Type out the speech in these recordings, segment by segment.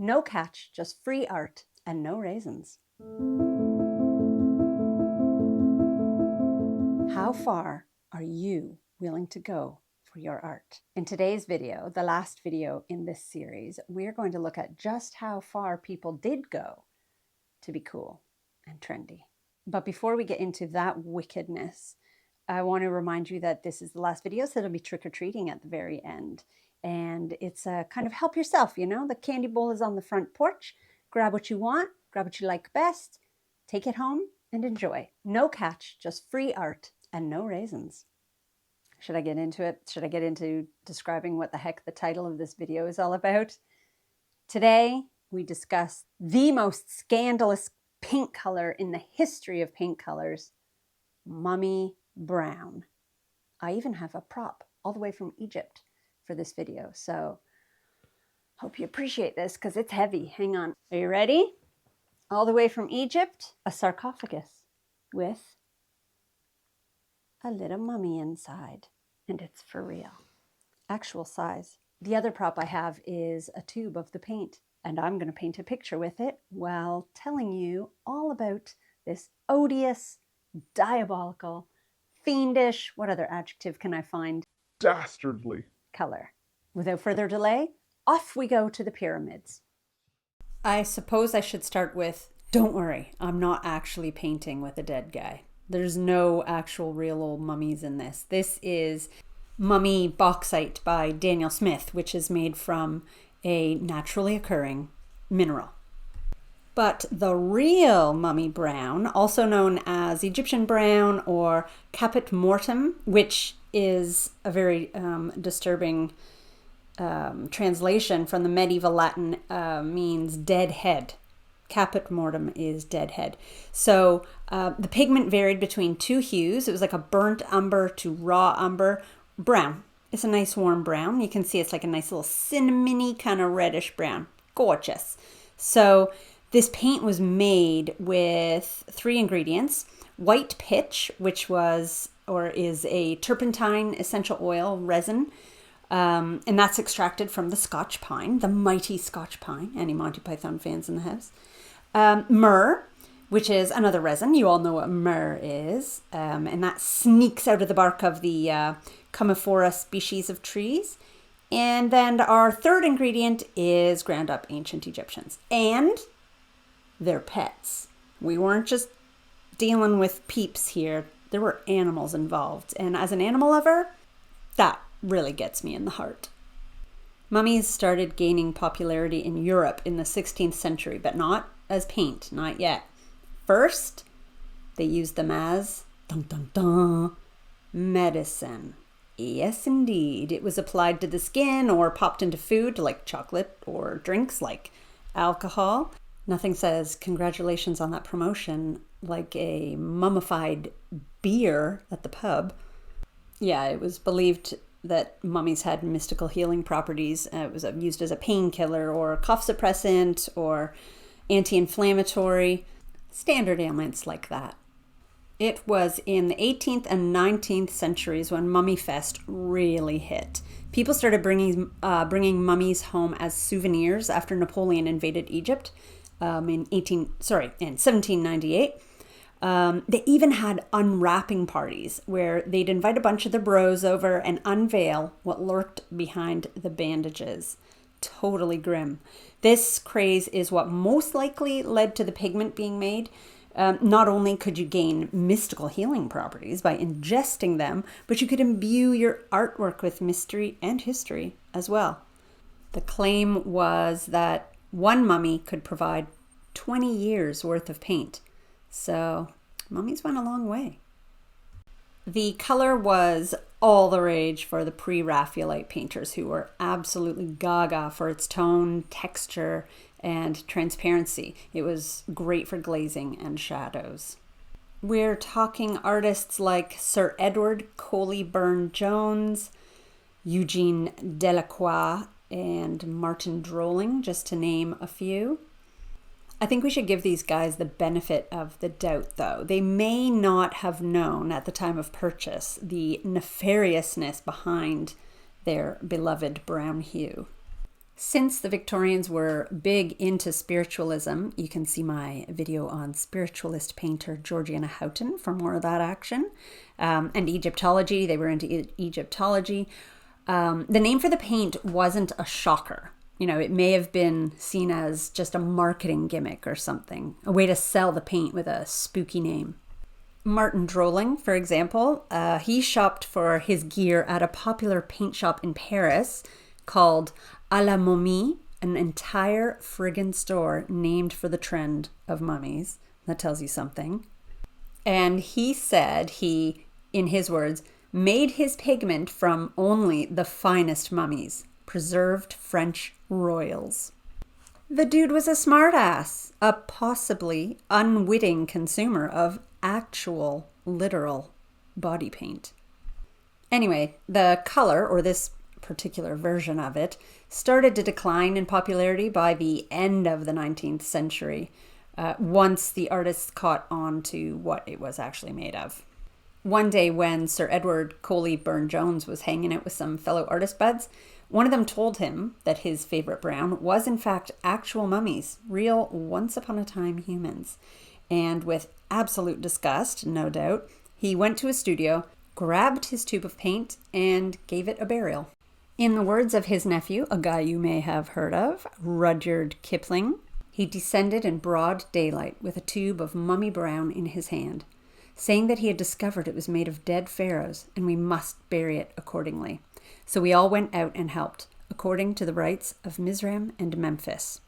No catch, just free art and no raisins. How far are you willing to go for your art? In today's video, the last video in this series, we're going to look at just how far people did go to be cool and trendy. But before we get into that wickedness, I want to remind you that this is the last video, so there'll be trick-or-treating at the very end. And it's a kind of help yourself, you know? The candy bowl is on the front porch. Grab what you want, grab what you like best, take it home and enjoy. No catch, just free art and no raisins. Should I get into it? Should I get into describing what the heck the title of this video is all about? Today, we discuss the most scandalous paint color in the history of paint colors, Mummy Brown. I even have a prop all the way from Egypt for this video, so hope you appreciate this because it's heavy. Hang on. Are you ready? All the way from Egypt, a sarcophagus with a little mummy inside, and it's for real. Actual size. The other prop I have is a tube of the paint, and I'm going to paint a picture with it while telling you all about this odious, diabolical, fiendish, what other adjective can I find? Dastardly color. Without further delay, off we go to the pyramids. I suppose I should start with, don't worry, I'm not actually painting with a dead guy. There's no actual real old mummies in this. This is Mummy Bauxite by Daniel Smith, which is made from a naturally occurring mineral. But the real Mummy Brown, also known as Egyptian Brown or Caput Mortuum, which is a very disturbing translation from the medieval Latin, means dead head. Caput Mortuum is dead head. So the pigment varied between two hues. It was like a burnt umber to raw umber. Brown. It's a nice warm brown. You can see it's like a nice little cinnamony kind of reddish brown. Gorgeous. So this paint was made with 3 ingredients. White pitch, which was or is a turpentine essential oil resin. And that's extracted from the Scotch pine, the mighty Scotch pine. Any Monty Python fans in the house? Myrrh, which is another resin. You all know what myrrh is. And that sneaks out of the bark of the Commiphora species of trees. And then our third ingredient is ground up ancient Egyptians and their pets. We weren't just dealing with peeps here. There were animals involved. And as an animal lover, that really gets me in the heart. Mummies started gaining popularity in Europe in the 16th century, but not as paint, not yet. First, they used them as medicine. Yes, indeed. It was applied to the skin or popped into food like chocolate or drinks like alcohol. Nothing says congratulations on that promotion like a mummified beer at the pub. Yeah, it was believed that mummies had mystical healing properties. It was used as a painkiller or cough suppressant or anti-inflammatory, standard ailments like that. It was in the 18th and 19th centuries when Mummy Fest really hit. People started bringing mummies home as souvenirs after Napoleon invaded Egypt in 1798. They even had unwrapping parties where they'd invite a bunch of the bros over and unveil what lurked behind the bandages. Totally grim. This craze is what most likely led to the pigment being made. Not only could you gain mystical healing properties by ingesting them, but you could imbue your artwork with mystery and history as well. The claim was that one mummy could provide 20 years worth of paint. So mummies went a long way. The color was all the rage for the pre-Raphaelite painters who were absolutely gaga for its tone, texture, and transparency. It was great for glazing and shadows. We're talking artists like Sir Edward Coley Burne-Jones, Eugene Delacroix, and Martin Drolling, just to name a few. I think we should give these guys the benefit of the doubt, though. They may not have known at the time of purchase the nefariousness behind their beloved brown hue. Since the Victorians were big into spiritualism, you can see my video on spiritualist painter Georgiana Houghton for more of that action. And Egyptology, they were into Egyptology. The name for the paint wasn't a shocker. You know, it may have been seen as just a marketing gimmick or something, a way to sell the paint with a spooky name. Martin Drolling, for example, he shopped for his gear at a popular paint shop in Paris called A la Momie, an entire friggin' store named for the trend of mummies. That tells you something. And he said he, in his words, made his pigment from only the finest mummies, preserved French royals. The dude was a smartass, a possibly unwitting consumer of actual, literal body paint. Anyway, the color, or this particular version of it, started to decline in popularity by the end of the 19th century, once the artists caught on to what it was actually made of. One day when Sir Edward Coley Burne-Jones was hanging out with some fellow artist buds, one of them told him that his favorite brown was in fact actual mummies, real once upon a time humans. And with absolute disgust, no doubt, he went to his studio, grabbed his tube of paint, and gave it a burial. In the words of his nephew, a guy you may have heard of, Rudyard Kipling, he descended in broad daylight with a tube of mummy brown in his hand, saying that he had discovered it was made of dead pharaohs and we must bury it accordingly. So we all went out and helped, according to the rites of Mizraim and Memphis.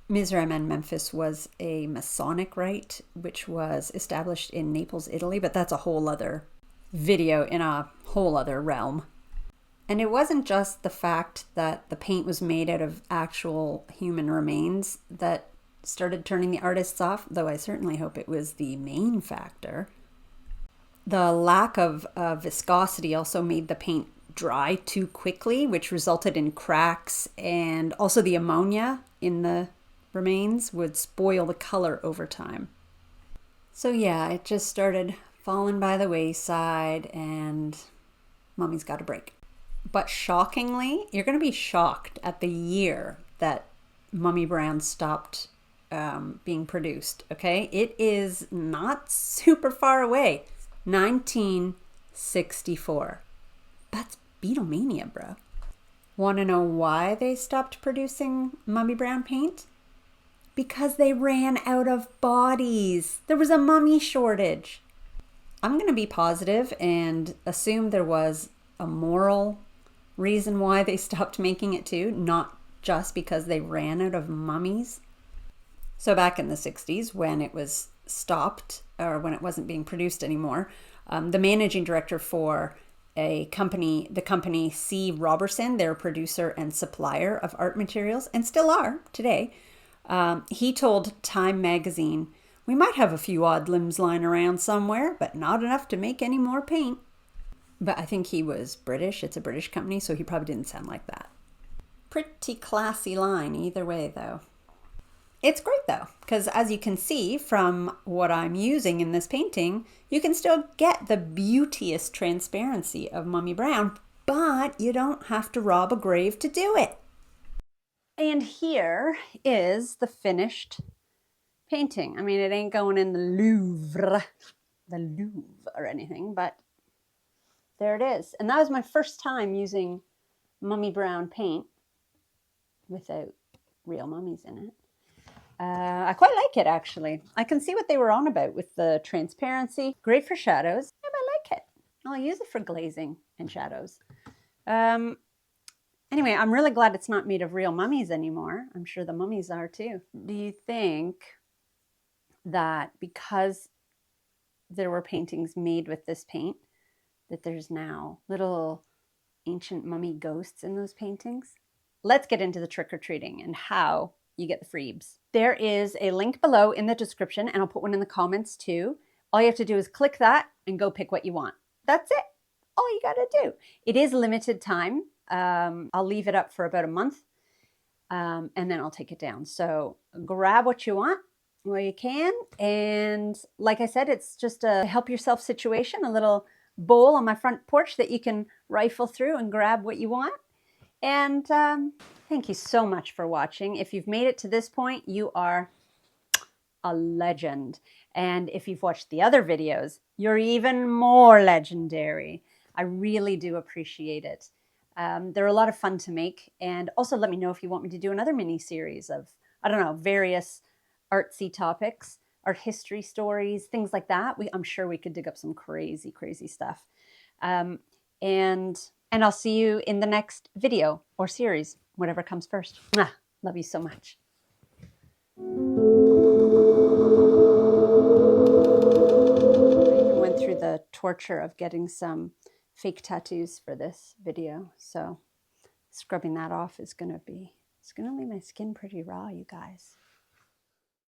Mizraim and Memphis was a Masonic rite, which was established in Naples, Italy, but that's a whole other video in a whole other realm. And it wasn't just the fact that the paint was made out of actual human remains that started turning the artists off, though I certainly hope it was the main factor. The lack of viscosity also made the paint dry too quickly, which resulted in cracks, and also the ammonia in the remains would spoil the color over time. So yeah, it just started falling by the wayside and mummies got a break. But shockingly, you're going to be shocked at the year that Mummy Brown stopped being produced, okay? It is not super far away. 1964. That's Beatlemania, bro. Want to know why they stopped producing Mummy Brown paint? Because they ran out of bodies. There was a mummy shortage. I'm going to be positive and assume there was a moral reason why they stopped making it too, not just because they ran out of mummies. So back in the 60s, when it was stopped, or when it wasn't being produced anymore, the managing director for the company C. Robertson, their producer and supplier of art materials, and still are today, he told Time magazine, "We might have a few odd limbs lying around somewhere, but not enough to make any more paint." But I think he was British. It's a British company, so he probably didn't sound like that. Pretty classy line either way, though. It's great, though, because as you can see from what I'm using in this painting, you can still get the beauteous transparency of Mummy Brown, but you don't have to rob a grave to do it. And here is the finished painting. I mean, it ain't going in the Louvre or anything, but there it is. And that was my first time using Mummy Brown paint without real mummies in it. I quite like it, actually. I can see what they were on about with the transparency. Great for shadows. Yeah, I like it. I'll use it for glazing and shadows. Anyway, I'm really glad it's not made of real mummies anymore. I'm sure the mummies are too. Do you think that because there were paintings made with this paint, that there's now little ancient mummy ghosts in those paintings? Let's get into the trick-or-treating and how you get the freebs. There is a link below in the description, and I'll put one in the comments too. All you have to do is click that and go pick what you want. That's it. All you gotta do. It is limited time. I'll leave it up for about a month, and then I'll take it down. So grab what you want where you can. And like I said, it's just a help yourself situation, a little bowl on my front porch that you can rifle through and grab what you want. And Thank you so much for watching. If you've made it to this point, you are a legend. And if you've watched the other videos, you're even more legendary. I really do appreciate it. They're a lot of fun to make. And also let me know if you want me to do another mini series of, I don't know, various artsy topics, art history stories, things like that. I'm sure we could dig up some crazy, crazy stuff. And I'll see you in the next video or series, whatever comes first. Mwah! Love you so much. I even went through the torture of getting some fake tattoos for this video, so scrubbing that off is gonna leave my skin pretty raw, you guys.